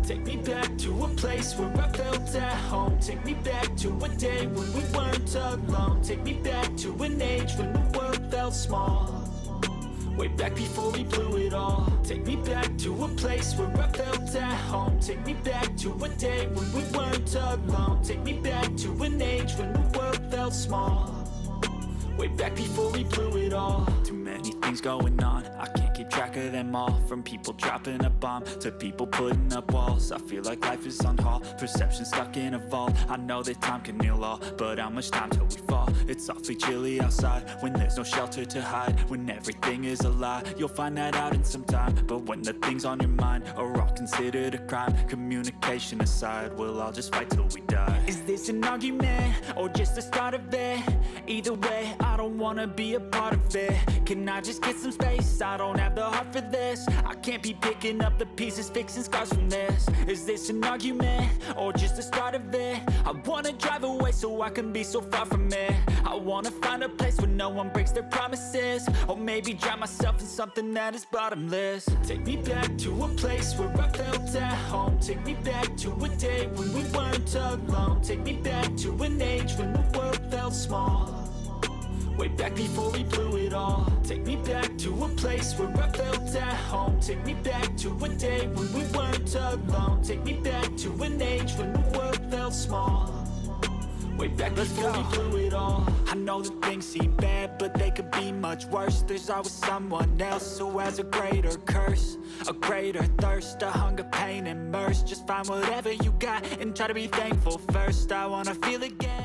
Take me back to a place where I felt at home. Take me back to a day when we weren't alone. Take me back to an age when the world felt small, way back before we blew it all. Take me back to a place where I felt at home. Take me back to a day when we weren't alone. Take me back to an age when the world felt small, way back before we blew it all. Too many things going on, I can't keep track of them all. From people dropping a bomb to people putting up walls. I feel like life is on hold, perception stuck in a vault. I know that time can heal all, but how much time till we fall? It's awfully chilly outside when there's no shelter to hide. When everything is a lie, you'll find that out in some time. But when the things on your mind are all considered a crime, communication aside, we'll all just fight till we die. Is this an argument or just the start of it? Either way, I don't wanna be a part of it. Can I just get some space? I don't have the heart for this. I can't be picking up the pieces, fixing scars from this. Is this an argument or just the start of it? I wanna drive away so I can be so far from it. I wanna find a place where no one breaks their promises, or maybe drown myself in something that is bottomless. Take me back to a place where I felt at home. Take me back to a day when we weren't alone. Take me back to an age when the world felt small, way back before we blew it all. Take me back to a place where I felt at home. Take me back to a day when we weren't alone. Take me back to an age when the world felt small, way back before we blew it all. I know that things seem bad, but they could be much worse. There's always someone else who has a greater curse, a greater thirst, a hunger, pain, and mercy. Just find whatever you got and try to be thankful first. I wanna feel again.